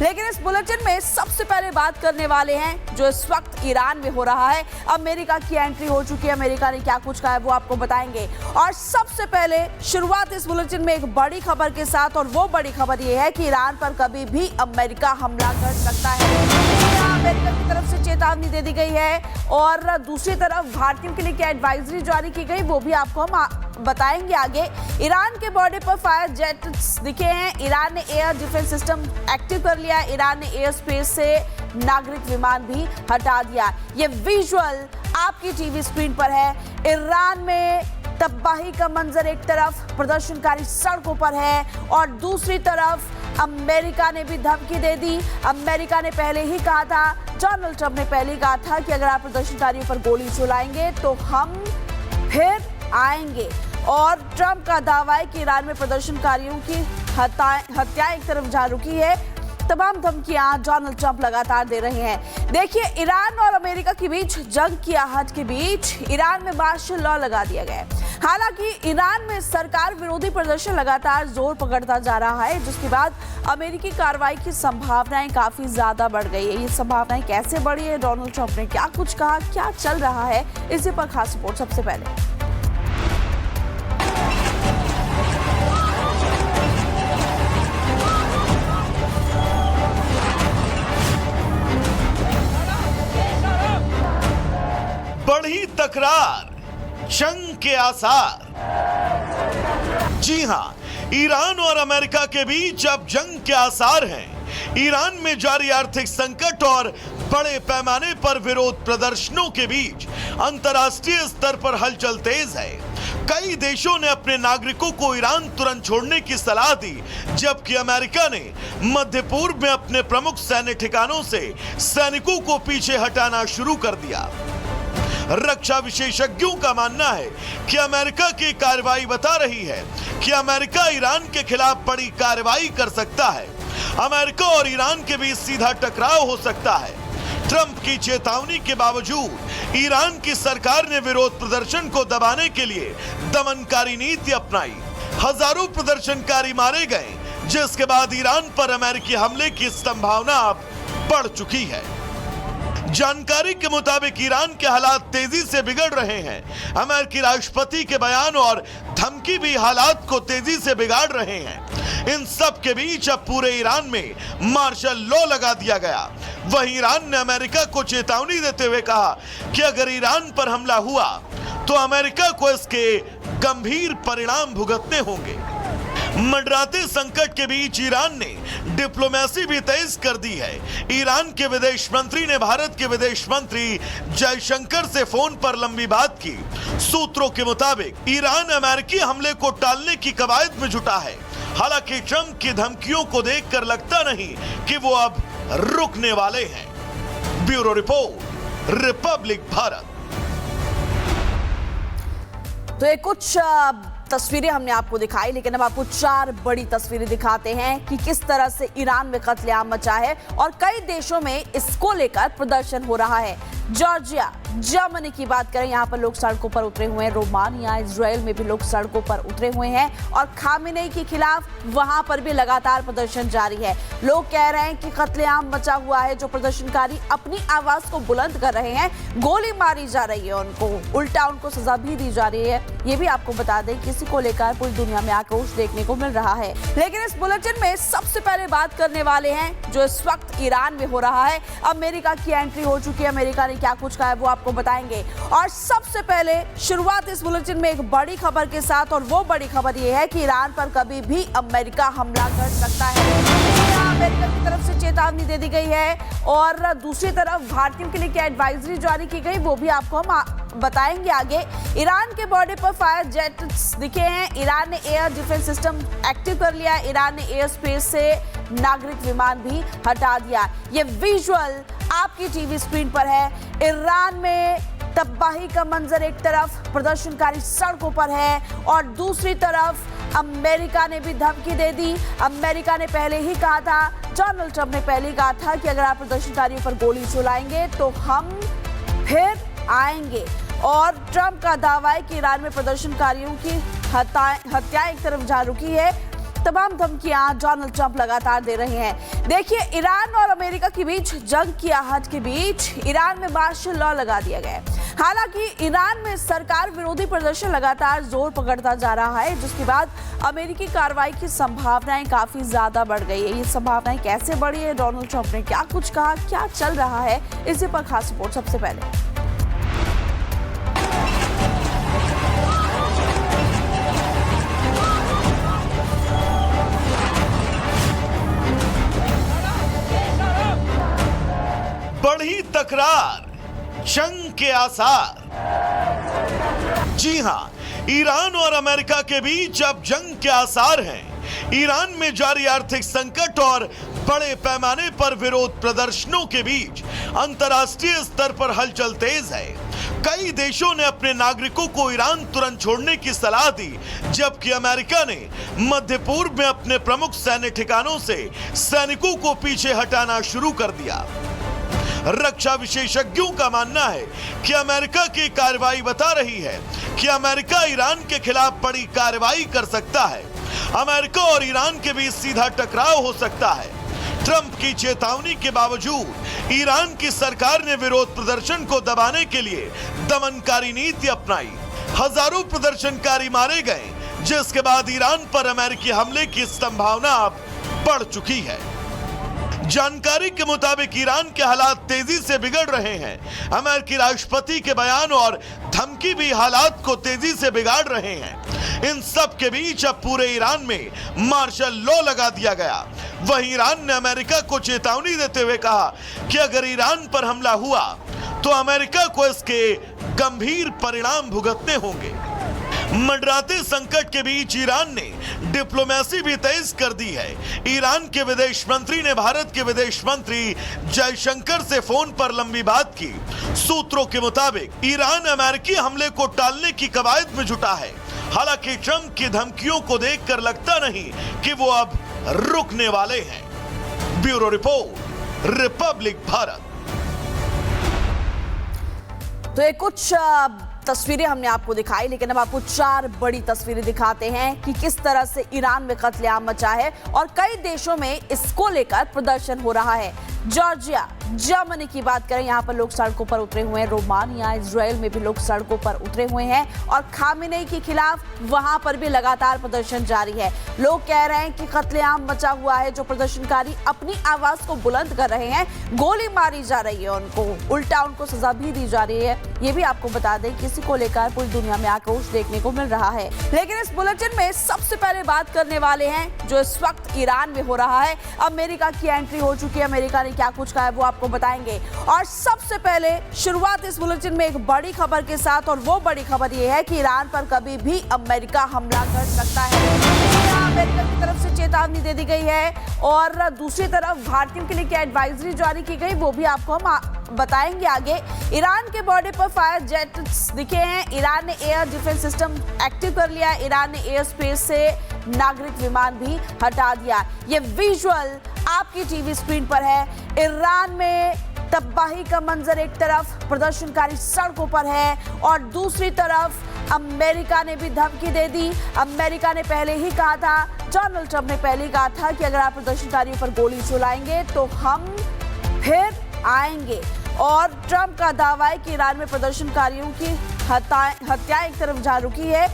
लेकिन इस बुलेटिन में सबसे पहले बात करने वाले हैं जो इस वक्त ईरान में हो रहा है। अमेरिका की एंट्री हो चुकी है, अमेरिका ने क्या कुछ कहा है वो आपको बताएंगे। और सबसे पहले शुरुआत इस बुलेटिन में एक बड़ी खबर के साथ, और वो बड़ी खबर ये है कि ईरान पर कभी भी अमेरिका हमला कर सकता है। अमेरिका की तरफ से चेतावनी दे दी गई है, और दूसरी तरफ भारतीयों के लिए क्या एडवाइजरी जारी की गई वो भी आपको हम बताएंगे आगे। ईरान के बॉर्डर पर फायर जेट्स दिखे हैं। ईरान ने एयर डिफेंस सिस्टम एक्टिव कर लिया। ईरान ने एयर स्पेस से नागरिक विमान भी हटा दिया। ये विजुअल आपकी टीवी स्क्रीन पर है। ईरान में तबाही का मंजर, एक तरफ प्रदर्शनकारी सड़कों पर है और दूसरी तरफ अमेरिका ने भी धमकी दे दी। अमेरिका ने पहले ही कहा था, डोनाल्ड ट्रंप ने पहले ही कहा था कि अगर आप प्रदर्शनकारियों पर गोली चलाएंगे तो हम फिर आएंगे। और ट्रंप का दावा है कि ईरान में प्रदर्शनकारियों की हत्या एक तरफ जा रुकी है। तमाम धमकियां डोनाल्ड ट्रंप लगातार दे रहे हैं। देखिए, ईरान और अमेरिका के बीच जंग की आहट के बीच ईरान में मार्शल लॉ लगा दिया गया है। हालांकि ईरान में सरकार विरोधी प्रदर्शन लगातार जोर पकड़ता जा रहा है, जिसके बाद अमेरिकी कार्रवाई की संभावनाएं काफी ज्यादा बढ़ गई है। ये संभावनाएं कैसे बढ़ी है, डोनाल्ड ट्रंप ने क्या कुछ कहा, क्या चल रहा है, इसी पर खास रिपोर्ट। सबसे पहले बढ़ी तकरार, जंग के आसार। जी हां, ईरान और अमेरिका के बीच अब जंग के आसार हैं। ईरान में जारी आर्थिक संकट और बड़े पैमाने पर विरोध प्रदर्शनों के बीच अंतर्राष्ट्रीय स्तर पर हलचल तेज है। कई देशों ने अपने नागरिकों को ईरान तुरंत छोड़ने की सलाह दी, जबकि अमेरिका ने मध्य पूर्व में अपने प्रमुख सैन्य ठिकानों से सैनिकों को पीछे हटाना शुरू कर दिया। रक्षा विशेषज्ञों का मानना है कि अमेरिका की कार्रवाई बता रही है कि अमेरिका ईरान के खिलाफ बड़ी कार्रवाई कर सकता है। अमेरिका और ईरान के बीच सीधा टकराव हो सकता है। ट्रंप की चेतावनी के बावजूद ईरान की सरकार ने विरोध प्रदर्शन को दबाने के लिए दमनकारी नीति अपनाई। हजारों प्रदर्शनकारी मारे गए, जिसके बाद ईरान पर अमेरिकी हमले की संभावना अब बढ़ चुकी है। जानकारी के मुताबिक ईरान के हालात तेजी से बिगड़ रहे हैं। अमेरिकी राष्ट्रपति के बयान और धमकी भी हालात को तेजी से बिगाड़ रहे हैं। इन सब के बीच अब पूरे ईरान में मार्शल लॉ लगा दिया गया। वहीं ईरान ने अमेरिका को चेतावनी देते हुए कहा कि अगर ईरान पर हमला हुआ तो अमेरिका को इसके गंभीर परिणाम भुगतने होंगे। मंडराते संकट के बीच ईरान ने डिप्लोमेसी भी तेज कर दी है। ईरान के विदेश मंत्री ने भारत के विदेश मंत्री जयशंकर से फोन पर लंबी बात की। सूत्रों के मुताबिक ईरान अमेरिकी हमले को टालने की कवायद में जुटा है। हालांकि ट्रंप की धमकियों को देखकर लगता नहीं कि वो अब रुकने वाले हैं। Bureau report, Republic Bharat. तो ये कुछ तस्वीरें हमने आपको दिखाई, लेकिन अब आपको चार बड़ी तस्वीरें दिखाते हैं कि किस तरह से ईरान में कत्लेआम मचा है और कई देशों में इसको लेकर प्रदर्शन हो रहा है। जॉर्जिया, जर्मनी की बात करें, यहाँ पर लोग सड़कों पर उतरे हुए हैं। रोमानिया, इजराइल में भी लोग सड़कों पर उतरे हुए हैं और खामेनेई के खिलाफ वहां पर भी लगातार प्रदर्शन जारी है। लोग कह रहे हैं कि कत्लेआम मचा हुआ है। जो प्रदर्शनकारी अपनी आवाज को बुलंद कर रहे हैं, गोली मारी जा रही है उनको, उल्टा उनको सजा भी दी जा रही है। ये भी आपको बता दें कि इसी को लेकर पूरी दुनिया में आक्रोश देखने को मिल रहा है। लेकिन इस बुलेटिन में सबसे पहले बात करने वाले हैं जो इस वक्त ईरान में हो रहा है। अमेरिका की एंट्री हो चुकी है, अमेरिका ने क्या कुछ कहा है वो आपको बताएंगे। और सबसे पहले शुरुआत इस बुलेटिन में एक बड़ी खबर के साथ, और वो बड़ी खबर ये है कि ईरान पर कभी भी अमेरिका हमला कर सकता है। अमेरिका की तरफ से चेतावनी दे दी गई है, और दूसरी तरफ भारतीयों के लिए क्या एडवाइजरी जारी की गई वो भी आपको हम बताएंगे आगे। ईरान के बॉर्डर पर फायर जेट्स दिखे हैं। ईरान ने एयर डिफेंस सिस्टम एक्टिव कर लिया। ईरान ने एयर स्पेस से नागरिक विमान भी हटा दिया। ये विजुअल आपकी टीवी स्क्रीन पर है। ईरान में तबाही का मंजर, एक तरफ प्रदर्शनकारी सड़कों पर है और दूसरी तरफ अमेरिका ने भी धमकी दे दी। अमेरिका ने पहले ही कहा था, डोनाल्ड ट्रंप ने पहले ही कहा था कि अगर आप प्रदर्शनकारियों पर गोली चलाएंगे तो हम फिर आएंगे। और ट्रंप का दावा है कि ईरान में प्रदर्शनकारियों की हत्या एक तरफ जा रुकी है। तमाम धमकियां डोनाल्ड ट्रंप लगातार दे रहे हैं। देखिए, ईरान और अमेरिका के बीच जंग की आहट के बीच ईरान में मार्शल लॉ लगा दिया गया है। हालांकि ईरान में सरकार विरोधी प्रदर्शन लगातार जोर पकड़ता जा रहा है, जिसके बाद अमेरिकी कार्रवाई की संभावनाएं काफी ज्यादा बढ़ गई है। ये संभावनाएं कैसे बढ़ी है, डोनाल्ड ट्रंप ने क्या कुछ कहा, क्या चल रहा है, इसी पर खास रिपोर्ट। सबसे पहले बढ़ी तकरार, जंग के आसार। जी हां, ईरान और अमेरिका के बीच अब जंग के आसार हैं। ईरान में जारी आर्थिक संकट और बड़े पैमाने पर विरोध प्रदर्शनों के बीच अंतर्राष्ट्रीय स्तर पर हलचल तेज है। कई देशों ने अपने नागरिकों को ईरान तुरंत छोड़ने की सलाह दी, जबकि अमेरिका ने मध्य पूर्व में अपने प्रमुख सैन्य ठिकानों से सैनिकों को पीछे हटाना शुरू कर दिया। रक्षा विशेषज्ञों का मानना है कि अमेरिका की कार्रवाई बता रही है कि अमेरिका ईरान के खिलाफ बड़ी कार्रवाई कर सकता है। अमेरिका और ईरान के बीच सीधा टकराव हो सकता है। ट्रंप की चेतावनी के बावजूद ईरान की सरकार ने विरोध प्रदर्शन को दबाने के लिए दमनकारी नीति अपनाई। हजारों प्रदर्शनकारी मारे गए, जिसके बाद ईरान पर अमेरिकी हमले की संभावना अब बढ़ चुकी है। जानकारी के मुताबिक ईरान के हालात तेजी से बिगड़ रहे हैं। अमेरिकी राष्ट्रपति के बयान और धमकी भी हालात को तेजी से बिगाड़ रहे हैं। इन सब के बीच अब पूरे ईरान में मार्शल लॉ लगा दिया गया। वहीं ईरान ने अमेरिका को चेतावनी देते हुए कहा कि अगर ईरान पर हमला हुआ तो अमेरिका को इसके गंभीर परिणाम भुगतने होंगे। मंडराते संकट के बीच ईरान ने डिप्लोमेसी भी तेज कर दी है। ईरान के विदेश मंत्री ने भारत के विदेश मंत्री जयशंकर से फोन पर लंबी बात की। सूत्रों के मुताबिक ईरान अमेरिकी हमले को टालने की कवायद में जुटा है। हालांकि ट्रंप की धमकियों को देखकर लगता नहीं कि वो अब रुकने वाले हैं। Bureau report, Republic Bharat. तो ये कुछ तस्वीरें हमने आपको दिखाई, लेकिन अब आपको 4 बड़ी तस्वीरें दिखाते हैं कि किस तरह से ईरान में कत्लेआम मचा है और कई देशों में इसको लेकर प्रदर्शन हो रहा है। जॉर्जिया, जर्मनी की बात करें, यहाँ पर लोग सड़कों पर उतरे हुए हैं। रोमानिया, इजराइल में भी लोग सड़कों पर उतरे हुए हैं और खामेनेई के खिलाफ वहां पर भी लगातार प्रदर्शन जारी है। लोग कह रहे हैं कि कत्लेआम मचा हुआ है। जो प्रदर्शनकारी अपनी आवाज को बुलंद कर रहे हैं, गोली मारी जा रही है उनको, उल्टा उनको सजा भी दी जा रही है। ये भी आपको बता दें कि इसी को लेकर पूरी दुनिया में आक्रोश देखने को मिल रहा है। लेकिन इस बुलेटिन में सबसे पहले बात करने वाले हैं जो इस वक्त ईरान में हो रहा है। अमेरिका की एंट्री हो चुकी है। अमेरिका ने क्या कुछ कहा है वो आपको बताएंगे। और सबसे पहले शुरुआत इस बुलेटिन में एक बड़ी खबर के साथ, और वो बड़ी खबर ये है कि ईरान पर कभी भी अमेरिका हमला कर सकता है। अमेरिका की तरफ से चेतावनी दे दी गई है और दूसरी तरफ भारतीयों के लिए क्या एडवाइजरी जारी की गई वो भी आपको हम बताएंगे आगे। ईरान के बॉर्डर पर फायर जेट्स दिखे हैं। ईरान ने एयर डिफेंस सिस्टम एक्टिव कर लिया। ईरान ने एयर स्पेस से नागरिक विमान भी हटा दिया। ये विजुअल आपकी टीवी स्क्रीन पर है। ईरान में तबाही का मंजर, एक तरफ प्रदर्शनकारी सड़कों पर है और दूसरी तरफ अमेरिका ने भी धमकी दे दी। अमेरिका ने पहले ही कहा था, डोनाल्ड ट्रंप ने पहले ही कहा था कि अगर आप प्रदर्शनकारियों पर गोली चलाएंगे तो हम फिर आएंगे। और ट्रंप का दावा है कि ईरान में प्रदर्शनकारियों की हत्या एक तरफ जा रुकी है,